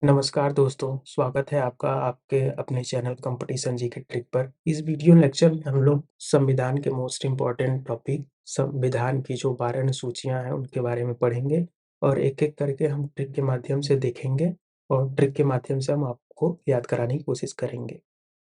नमस्कार दोस्तों, स्वागत है आपका आपके अपने चैनल कॉम्पिटिशन जीके ट्रिक पर। इस वीडियो लेक्चर में हम लोग संविधान के मोस्ट इम्पोर्टेंट टॉपिक संविधान की जो 12 अनुसूचियाँ हैं उनके बारे में पढ़ेंगे और एक-एक करके हम ट्रिक के माध्यम से देखेंगे और ट्रिक के माध्यम से हम आपको याद कराने की कोशिश करेंगे।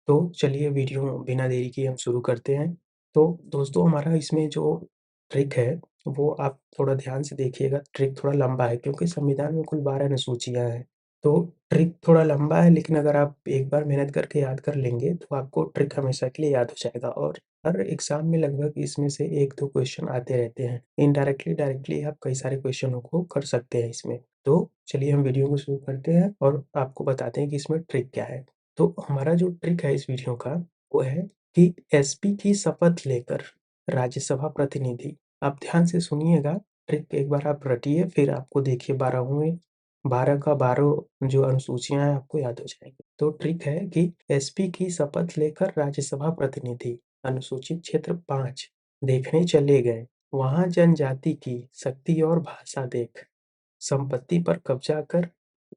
तो चलिए वीडियो बिना देरी किए हम शुरू करते हैं। तो दोस्तों हमारा इसमें जो ट्रिक है वो आप थोड़ा ध्यान से देखिएगा, ट्रिक थोड़ा लंबा है क्योंकि संविधान में कुल 12 अनुसूचियाँ हैं। तो ट्रिक थोड़ा लंबा है लेकिन अगर आप एक बार मेहनत करके याद कर लेंगे तो आपको ट्रिक हमेशा के लिए याद हो जाएगा और हर एग्ज़ाम में लगभग इसमें से 1-2 क्वेश्चन आते रहते हैं। इनडायरेक्टली, डायरेक्टली आप कई सारे क्वेश्चनों को कर सकते हैं इसमें। तो चलिए हम वीडियो को शुरू करते हैं और आपको बताते हैं कि इसमें ट्रिक क्या है। तो हमारा जो ट्रिक है इस वीडियो का वो है कि एसपी की शपथ लेकर राज्यसभा प्रतिनिधि, आप ध्यान से सुनिएगा, ट्रिक एक बार आप रटिए फिर आपको देखिए 12 का 12 जो अनुसूचियाँ हैं आपको याद हो जाएँगी। तो ट्रिक है कि एसपी की शपथ लेकर राज्यसभा प्रतिनिधि अनुसूचित क्षेत्र 5 देखने चले गए। वहाँ जनजाति की शक्ति और भाषा देख संपत्ति पर कब्जा कर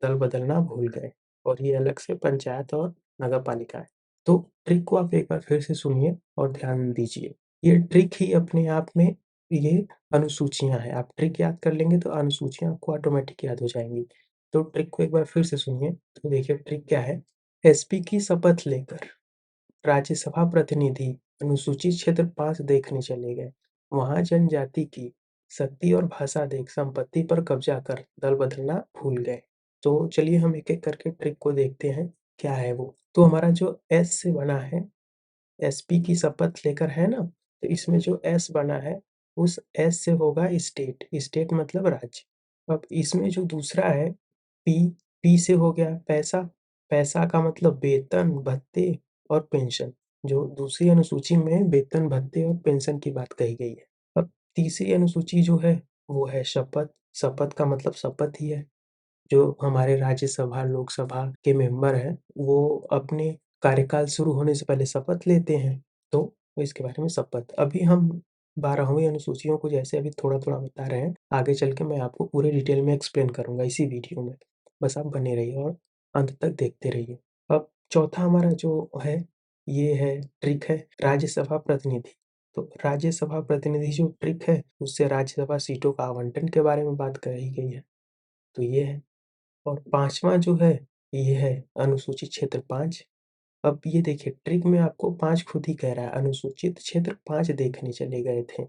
दल बदलना भूल गए और ये अलग से पंचायत और नगर पालिका है। तो ट्रिक को आप एक बार फिर से सुनिए और ध्यान दीजिए। ये ट्रिक ही अपने आप में ये अनुसूचियाँ हैं। आप ट्रिक याद कर लेंगे तो अनुसूचियाँ आपको ऑटोमेटिक याद हो जाएँगी। तो ट्रिक को एक बार फिर से सुनिए। तो देखिए ट्रिक क्या है? एसपी की शपथ लेकर राज्यसभा प्रतिनिधि अनुसूचित क्षेत्र 5 देखने चले गए। वहाँ जनजाति की शक्ति और भाषा देख संपत्ति पर कब्जा कर दल बदलना भूल गए। तो चलिए हम एक-एक करके ट्रिक को देखते हैं, क्या है वो? तो हमारा जो एस से बना है, एसपी की शपथ लेकर है ना? तो इसमें जो एस बना है, उस एस से होगा स्टेट, स्टेट मतलब राज्य। अब इसमें जो दूसरा है पी, पी से हो गया पैसा, पैसा का मतलब वेतन, भत्ते और पेंशन। जो दूसरी अनुसूची में वेतन, भत्ते और पेंशन की बात कही गई है। अब तीसरी अनुसूची जो है, वो है शपथ, शपथ का मतलब शपथ ही है। जो हमारे राज्यसभा, लोकसभा के मेंबर हैं, वो अपने कार्यकाल शुरू होने से पहले शपथ लेते हैं, तो इसके बारे में शपथ। अभी हम 12वीं अनुसूचियों को जैसे अभी थोड़ा-थोड़ा बता रहे हैं, आगे चल के मैं आपको पूरे डिटेल में एक्सप्लेन करूँगा इसी वीडियो में। बस आप बने रहिए और अंत तक देखते रहिए। अब चौथा हमारा जो है, ये है ट्रिक है राज्यसभा प्रतिनिधि। तो राज्यसभा प्रतिनिधि जो ट्रिक है, उससे राज्यसभा सीटों का आवंटन के बारे में बात कही गई है, तो ये है। और 5वाँ जो है, ये है अनुसूचित क्षेत्र 5। अब ये देखिए ट्रिक में आपको 5 खुद ही कह रहा है, अनुसूचित क्षेत्र 5 देखने चले गए थे।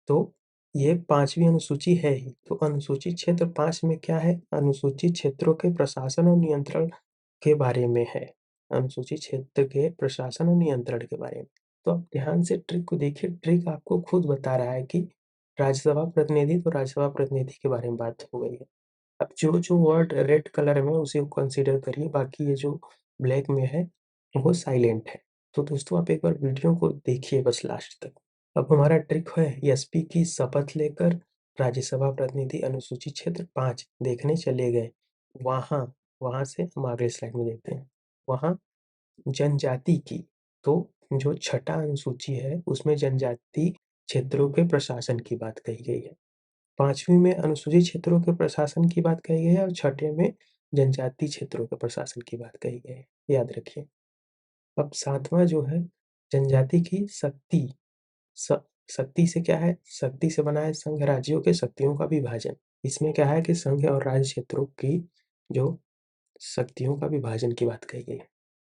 तो ये 5वीं अनुसूची है ही। तो अनुसूचित क्षेत्र 5 में क्या है? अनुसूचित क्षेत्रों के प्रशासन और नियंत्रण के बारे में है। अनुसूचित क्षेत्र के प्रशासन और नियंत्रण के बारे में। तो आप ध्यान से ट्रिक को देखिए, ट्रिक आपको खुद बता रहा है कि राज्यसभा प्रतिनिधि, तो राज्यसभा प्रतिनिधि के बारे में बात हो गई है। अब जो-जो वर्ड रेड कलर में उसे कंसीडर करिए, बाकी ये जो ब्लैक में है, वो साइलेंट है। तो दोस्तों आप एक बार वीडियो को देखिए बस लास्ट तक। अब हमारा ट्रिक है एसपी की शपथ लेकर राज्यसभा प्रतिनिधि अनुसूचित क्षेत्र 5 देखने चले गए। वहाँ वहाँ से हम अगले स्लाइड में देखते हैं। वहाँ जनजाति की, तो जो छठा अनुसूची है उसमें जनजाति क्षेत्रों के प्रशासन की बात कही गई है। 5वीं में अनुसूचित क्षेत्रों के प्रशासन की बात कही गई है और छठे में जनजाति क्षेत्रों के प्रशासन की बात कही गई है, याद रखिए। अब 7वां जो है जनजाति की शक्ति, स शक्ति से क्या है? शक्ति से बना है संघ राज्यों के शक्तियों का विभाजन। इसमें क्या है कि संघ और राज्य क्षेत्रों की जो शक्तियों का विभाजन की बात कही गई है।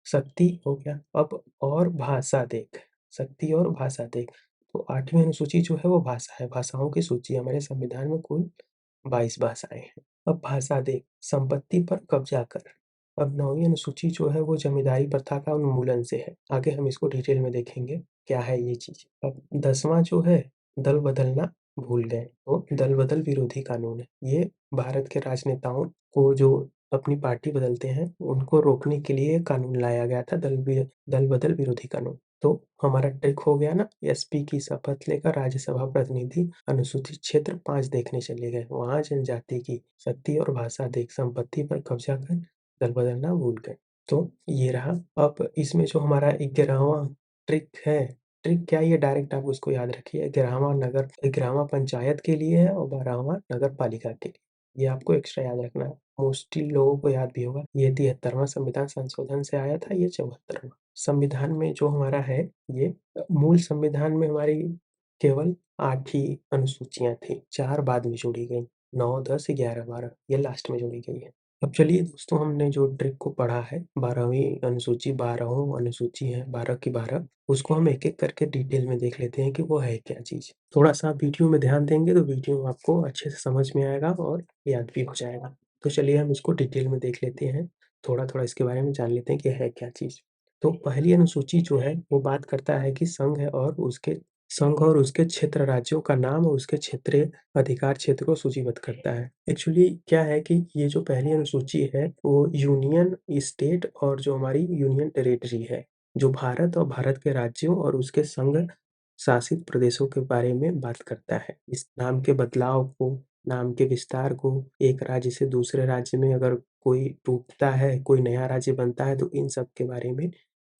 शक्ति हो गया, अब और भाषा देख, शक्ति और भाषा देख। तो 8वीं अनुसूची जो है वो भाषा है, भाषाओं की सूची है। हमारे संविधान में कुल 22 भाषाएँ हैं। अब भाषा देख, संपत्ति पर कब्जा कर। अब 9वीं अनुसूची जो है वो जमींदारी प्रथा का उन्मूलन से है। आगे हम इसको डिटेल में देखेंगे, क्या है ये चीज़। अब 10वां जो है दल बदलना भूल गए, तो दल बदल विरोधी कानून है। ये भारत के राजनेताओं को जो अपनी पार्टी बदलते हैं, उनको रोकने के लिए कानून लाया गया था, दल बदल विरोधी कानून। तो हमारा ट्रिक हो गया ना, एसपी की शपथ लेकर राज्यसभा प्रतिनिधि अनुसूचित क्षेत्र 5 देखने चले गए। वहाँ जनजाति की शक्ति और भाषा देख संपत्ति पर कब्जा कर दल बदलना भूल गए। तो ये रहा। अब इसमें जो हमारा 11वां ट्रिक है, ट्रिक क्या है ये डायरेक्ट आप उसको याद रखिए। 11वां पंचायत के लिए है और 12वां नगर पालिका के लिए। ये आपको एक्स्ट्रा याद रखना है। मोस्टली लोगों को याद भी होगा, ये 73वां संविधान संशोधन से आया था, ये 74वां। संविधान में जो हमारा है, ये मूल संविधान में हमारी केवल 8 ही अनुसूचियाँ थी, 4 बाद में जोड़ी गई। 9, 10, 11, 12 ये लास्ट में जोड़ी गई है। अब चलिए दोस्तों, हमने जो ट्रिक को पढ़ा है, 12वीं अनुसूची, 12वीं अनुसूची है, 12 की 12, उसको हम एक-एक करके डिटेल में देख लेते हैं कि वो है क्या चीज़। थोड़ा-सा आप वीडियो में ध्यान देंगे तो वीडियो आपको अच्छे से समझ में आएगा और याद भी हो जाएगा। तो चलिए हम इसको डिटेल में देख लेते हैं, थोड़ा-थोड़ा इसके बारे में जान लेते हैं कि है क्या चीज़। तो पहली अनुसूची जो है, वो बात करता है कि संघ और उसके क्षेत्र राज्यों का नाम और उसके क्षेत्रीय अधिकार क्षेत्र को सूचीबद्ध करता है। एक्चुअली क्या है कि ये जो पहली अनुसूची है, वो यूनियन, स्टेट और जो हमारी यूनियन टेरिटरी है, जो भारत और भारत के राज्यों और उसके संघ शासित प्रदेशों के बारे में बात करता है। इस नाम के बदलाव को, नाम के विस्तार को, एक राज्य से दूसरे राज्य में अगर कोई टूटता है, कोई नया राज्य बनता है, तो इन सब के बारे में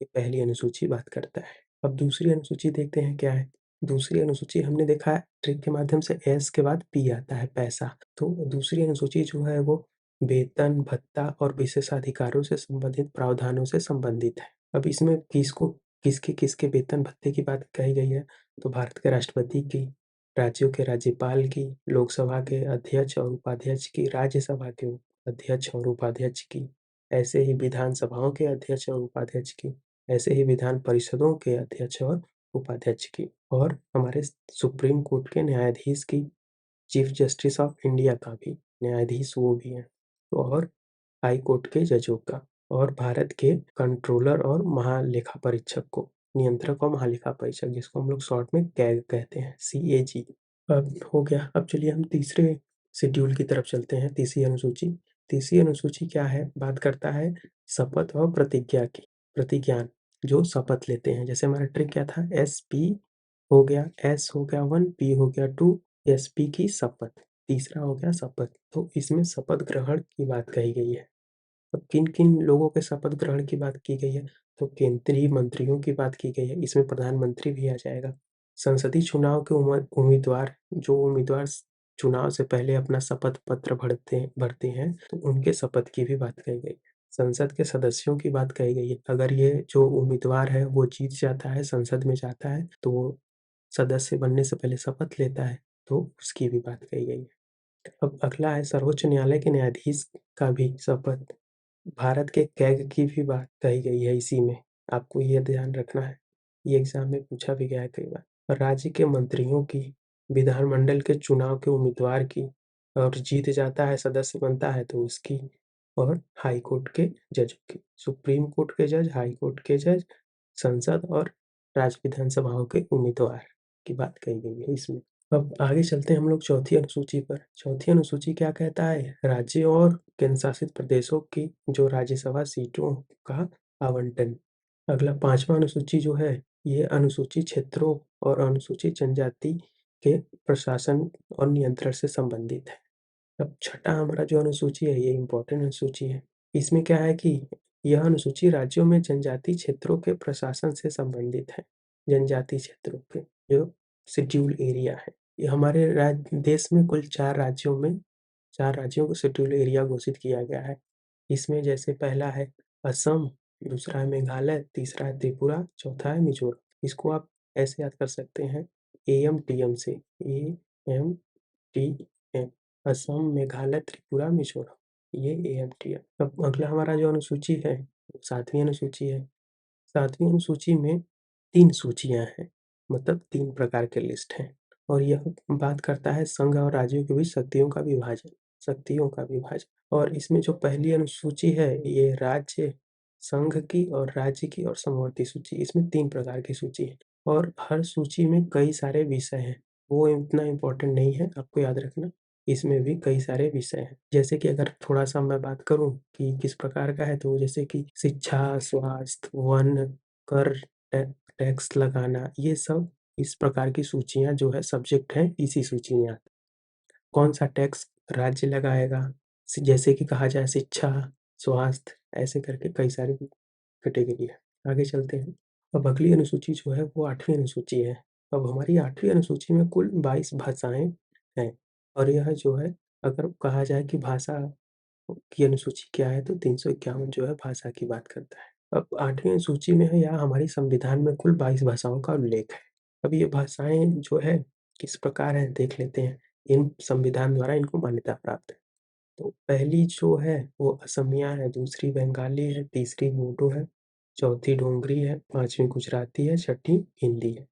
ये पहली अनुसूची बात करता है। अब दूसरी अनुसूची देखते हैं क्या है। दूसरी अनुसूची हमने देखा है ट्रिक के माध्यम से, एस के बाद पी आता है, पैसा। तो दूसरी अनुसूची जो है वो वेतन, भत्ता और विशेषाधिकारों से संबंधित प्रावधानों से संबंधित है। अब इसमें किसके वेतन भत्ते की बात कही गई है, तो भारत के राष्ट्रपति की, राज्यों के राज्यपाल की, लोकसभा के अध्यक्ष और उपाध्यक्ष की, राज्यसभा के अध्यक्ष और उपाध्यक्ष की, ऐसे ही विधानसभाओं के अध्यक्ष और उपाध्यक्ष की, ऐसे ही विधान परिषदों के अध्यक्ष और उपाध्यक्ष की, और हमारे सुप्रीम कोर्ट के न्यायाधीश की, चीफ जस्टिस ऑफ इंडिया का भी न्यायाधीश वो भी हैं, तो और हाई कोर्ट के जजों का, और भारत के कंट्रोलर और महालेखा परीक्षक को, नियंत्रक और महालेखा परीक्षक, जिसको हम लोग शॉर्ट में कैग कहते हैं, CAG। अब हो गया। अब चलिए हम तीसरे शेड्यूल की तरफ चलते हैं, तीसरी अनुसूची। तीसरी अनुसूची क्या है, बात करता है शपथ और प्रतिज्ञा की, प्रतिज्ञान, जो शपथ लेते हैं। जैसे हमारा ट्रिक क्या था, SP हो गया, S हो गया 1, P हो गया 2, SP की शपथ, तीसरा हो गया शपथ। तो इसमें शपथ ग्रहण की बात कही गई है। अब किन-किन लोगों के शपथ ग्रहण की बात की गई है, तो केंद्रीय मंत्रियों की बात की गई है, इसमें प्रधानमंत्री भी आ जाएगा। संसदीय चुनाव के उम्मीदवार, जो उम्मीदवार चुनाव से पहले अपना शपथ पत्र भरते हैं, तो उनके शपथ की भी बात कही गई है। संसद के सदस्यों की बात कही गई है, अगर ये जो उम्मीदवार है वो जीत जाता है, संसद में जाता है, तो वो सदस्य बनने से पहले शपथ लेता है, तो उसकी भी बात कही गई है। अब अगला है सर्वोच्च न्यायालय के न्यायाधीश का भी शपथ, भारत के कैग की भी बात कही गई है इसी में, आपको ये ध्यान रखना है, ये एग्जाम में पूछा भी गया है कई बार। राज्य के मंत्रियों की, विधानमंडल के चुनाव के उम्मीदवार की, और जीत जाता है, सदस्य बनता है, तो उसकी, और हाई कोर्ट के जज की, सुप्रीम कोर्ट के जज, हाई कोर्ट के जज, संसद और राज्य विधानसभाओं के उम्मीदवार की बात कही गई है इसमें। अब आगे चलते हैं हम लोग चौथी अनुसूची पर। चौथी अनुसूची क्या कहता है, राज्यों और केंद्र शासित प्रदेशों की जो राज्यसभा सीटों का आवंटन। अगला पांचवा अनुसूची जो है, ये अनुसूचित क्षेत्रों और अनुसूचित जनजाति के प्रशासन और नियंत्रण से संबंधित है। अब छठा हमारा जो अनुसूची है, ये इम्पोर्टेंट अनुसूची है। इसमें क्या है कि यह अनुसूची राज्यों में जनजाति क्षेत्रों के प्रशासन से संबंधित है। जनजाति क्षेत्रों के जो शेड्यूल एरिया है, ये हमारे देश में कुल 4 राज्यों को शेड्यूल एरिया घोषित किया गया है। इसमें जैसे पहला है असम, दूसरा है मेघालय, तीसरा है त्रिपुरा, चौथा है मिजोरम। इसको आप ऐसे याद कर सकते हैं, AMTM से, AMTM, असम, मेघालय, त्रिपुरा, मिजोरम, ये AMTM। अब अगला हमारा जो अनुसूची है, सातवीं अनुसूची है। सातवीं अनुसूची में 3 सूचियाँ हैं, मतलब 3 प्रकार के लिस्ट हैं, और यह बात करता है संघ और राज्यों के बीच शक्तियों का विभाजन। और इसमें जो पहली अनुसूची है, ये राज्य, संघ की और राज्य की और समवर्ती सूची, इसमें 3 प्रकार की सूची है, और हर सूची में कई सारे विषय हैं। वो इतना इम्पोर्टेंट नहीं है, आपको याद रखना, इसमें भी कई सारे विषय हैं। जैसे कि अगर थोड़ा-सा मैं बात करूँ कि किस प्रकार का है, तो जैसे कि शिक्षा, स्वास्थ्य, वन, कर, टैक्स लगाना, ये सब इस प्रकार की सूचियाँ जो है सब्जेक्ट हैं, इसी सूची में आते हैं। कौन सा टैक्स राज्य लगाएगा, जैसे कि कहा जाए शिक्षा, स्वास्थ्य, ऐसे करके कई सारी कैटेगरी है। आगे चलते हैं। अब अगली अनुसूची जो है वो 8वीं अनुसूची है। अब हमारी 8वीं अनुसूची में कुल 22 भाषाएं हैं, और यह जो है अगर कहा जाए कि भाषा की अनुसूची क्या है तो 351 जो है भाषा की बात करता है। अब 8वीं अनुसूची में है यहाँ हमारे संविधान में कुल 22 भाषाओं का उल्लेख है। अब ये भाषाएँ जो है किस प्रकार हैं देख लेते हैं। इन संविधान द्वारा इनको मान्यता प्राप्त है। तो पहली जो है वो असमिया है, दूसरी बंगाली है, तीसरी बोडो है, चौथी डोगरी है, 5वीं गुजराती है, छठी हिंदी है।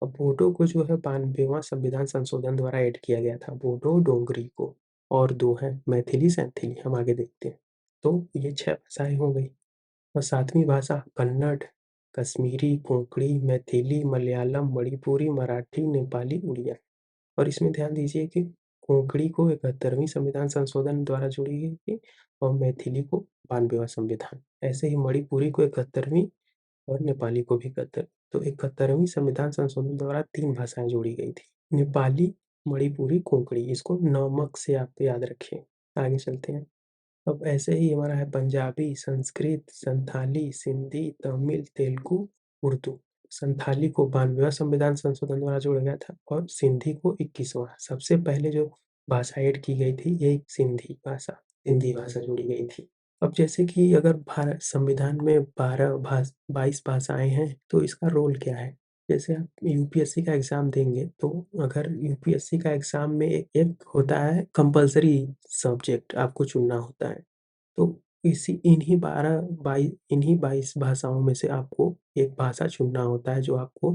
अब बोडो को जो है 92वां संविधान संशोधन द्वारा ऐड किया गया था, बोडो डोगरी को, और 2 हैं मैथिली, सैंथाली। हम आगे देखते हैं। तो ये 6 भाषाएँ हो गई। और 7वीं भाषा कन्नड़, कश्मीरी, कोंकणी, मैथिली, मलयालम, मणिपुरी, मराठी, नेपाली, उड़िया। और इसमें ध्यान दीजिए कि कोंकणी को 71वीं संविधान संशोधन द्वारा जोड़ी गई थी और मैथिली को 92वां संविधान। ऐसे ही मणिपुरी को 71वीं और नेपाली को भी 71। तो 71वीं संविधान संशोधन द्वारा 3 भाषाएँ जोड़ी गई थी। नेपाली, मणिपुरी, कोंकणी। इसको नमक से आप याद रखें। आगे चलते हैं। अब ऐसे ही हमारा है पंजाबी, संस्कृत, संथाली, सिंधी, तमिल, तेलुगु, उर्दू। संथाली को 92वां संविधान संशोधन द्वारा जोड़ा गया था और सिंधी को 21वां। सबसे पहले जो भाषा ऐड की गई थी ये सिंधी भाषा जोड़ी गई थी। अब जैसे कि अगर भारत संविधान में 22 भाषाएँ हैं तो इसका रोल क्या है? जैसे आप यूपीएससी का एग्ज़ाम देंगे तो अगर यूपीएससी का एग्ज़ाम में एक होता है कंपल्सरी सब्जेक्ट आपको चुनना होता है। तो इन्हीं 22 भाषाओं में से आपको एक भाषा चुनना होता है जो आपको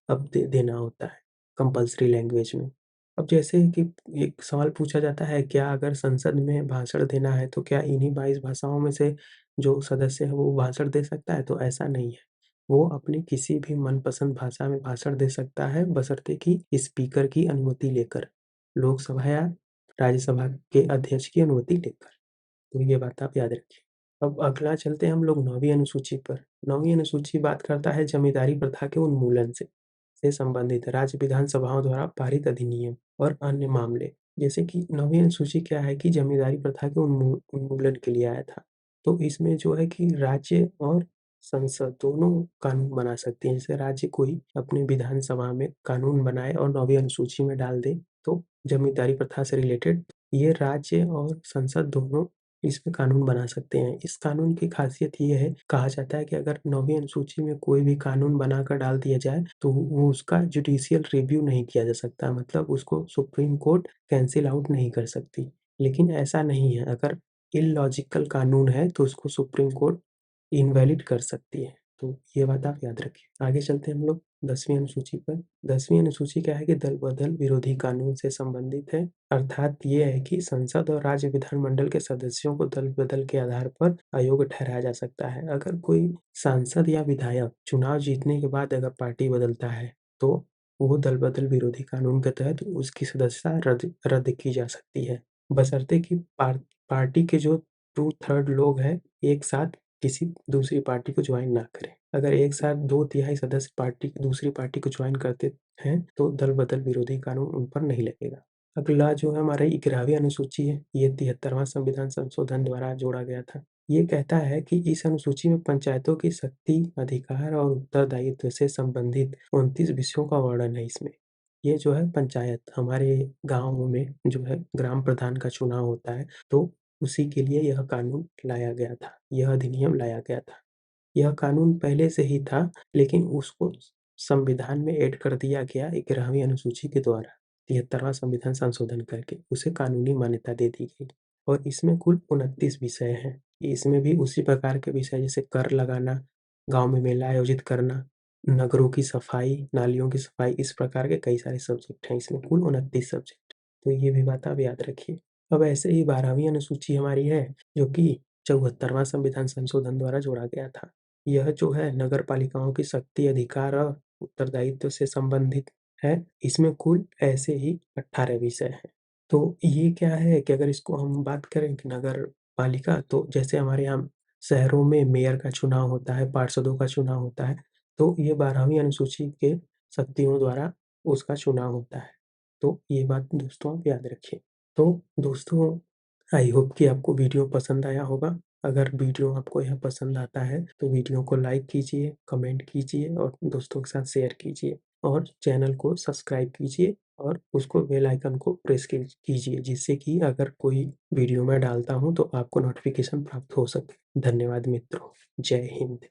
अब देना होता है कंपल्सरी लैंग्वेज में। अब जैसे कि एक सवाल पूछा जाता है क्या अगर संसद में भाषण देना है तो क्या इन्हीं 22 भाषाओं में से जो सदस्य है वो भाषण दे सकता है? तो ऐसा नहीं है। वो अपनी किसी भी मनपसंद भाषा में भाषण दे सकता है बशर्ते कि स्पीकर की अनुमति लेकर, लोकसभा या राज्यसभा के अध्यक्ष की अनुमति लेकर। तो ये बात आप याद रखिए। अब अगला चलते हैं हम लोग 9वीं अनुसूची पर। 9वीं अनुसूची बात करता है जमींदारी प्रथा के उन्मूलन से संबंधित राज्य विधानसभाओं द्वारा पारित अधिनियम और अन्य मामले। जैसे कि 9वीं अनुसूची क्या है कि जमींदारी प्रथा के उन्मूलन के लिए आया था। तो इसमें जो है कि राज्य और संसद दोनों कानून बना सकती हैं। जैसे राज्य कोई अपनी विधानसभा में कानून बनाए और 9वीं अनुसूची में डाल दे तो जमींदारी प्रथा से रिलेटेड ये राज्य और संसद दोनों इसमें कानून बना सकते हैं। इस कानून की ख़ासियत ये है, कहा जाता है कि अगर 9वीं अनुसूची में कोई भी कानून बनाकर डाल दिया जाए, तो वो उसका जुडिशियल रिव्यू नहीं किया जा सकता, मतलब उसको सुप्रीम कोर्ट कैंसल आउट नहीं कर सकती। लेकिन ऐसा नहीं है, अगर इलॉजिकल कानून है, तो उसको सुप्रीम कोर्ट इनवैलिड कर सकती है। तो ये बात आप याद रखिए। आगे चलते हैं हम लोग 10वीं अनुसूची पर। 10वीं अनुसूची क्या है कि दल-बदल विरोधी कानून से संबंधित है। अर्थात ये है कि संसद और राज्य विधानमंडल के सदस्यों को दल-बदल के आधार पर अयोग्य ठहराया जा सकता है। अगर कोई सांसद या विधायक चुनाव जीतने के बाद अगर पार्टी बदलता है, तो वो दल-बदल विरोधी कानून के तहत उसकी सदस्यता रद्द रद्द की जा सकती है। बशर्ते कि पार्टी के जो 2/3 लोग हैं, एक साथ किसी दूसरी पार्टी को जॉइन ना करें। अगर एक साथ 2/3 सदस्य दूसरी पार्टी को जॉइन करते हैं, तो दल-बदल विरोधी कानून उन पर नहीं लगेगा। अगला जो है हमारा 11वीं अनुसूची है, ये 73वां संविधान संशोधन द्वारा जोड़ा गया था। ये कहता है कि इस अनुसूची में पंचायतों की शक्ति, अधिकार और उत्तरदायित्व से संबंधित 29 विषयों का वर्णन है इसमें। ये जो है पंचायत हमारे गाँव में जो है ग्राम प्रधान का चुनाव होता है, तो उसी के लिए यह कानून लाया गया था, यह अधिनियम लाया गया था। यह कानून पहले से ही था, लेकिन उसको संविधान में ऐड कर दिया गया 11वीं अनुसूची के द्वारा, 73वां संविधान संशोधन करके उसे कानूनी मान्यता दे दी गई। और इसमें कुल 29 विषय हैं। इसमें भी उसी प्रकार के विषय जैसे कर लगाना, गाँव में मेला आयोजित करना, नगरों की सफाई, नालियों की सफाई, इस प्रकार के कई सारे सब्जेक्ट हैं इसमें, कुल 29 सब्जेक्ट। तो ये भी बात आप याद रखिए। अब ऐसे ही 12वीं अनुसूची हमारी है, जो कि 74वां संविधान संशोधन द्वारा जोड़ा गया था। यह जो है नगर पालिकाओं की शक्ति, अधिकार और उत्तरदायित्व से संबंधित है। इसमें कुल ऐसे ही 18 विषय हैं। तो ये क्या है कि अगर इसको हम बात करें कि नगर पालिका, तो जैसे हमारे यहाँ शहरों में मेयर का चुनाव होता है, पार्षदों का चुनाव होता है, तो ये 12वीं अनुसूची के शक्तियों द्वारा उसका चुनाव होता है। तो ये बात दोस्तों आप याद रखिए। तो दोस्तों, आई होप कि आपको वीडियो पसंद आया होगा। अगर वीडियो आपको यह पसंद आता है तो वीडियो को लाइक कीजिए, कमेंट कीजिए और दोस्तों के साथ शेयर कीजिए और चैनल को सब्सक्राइब कीजिए। और उसको बेल आइकन को प्रेस कीजिए, जिससे कि अगर कोई वीडियो मैं डालता हूँ तो आपको नोटिफ़िकेशन प्राप्त हो सके। धन्यवाद मित्रों। जय हिंद।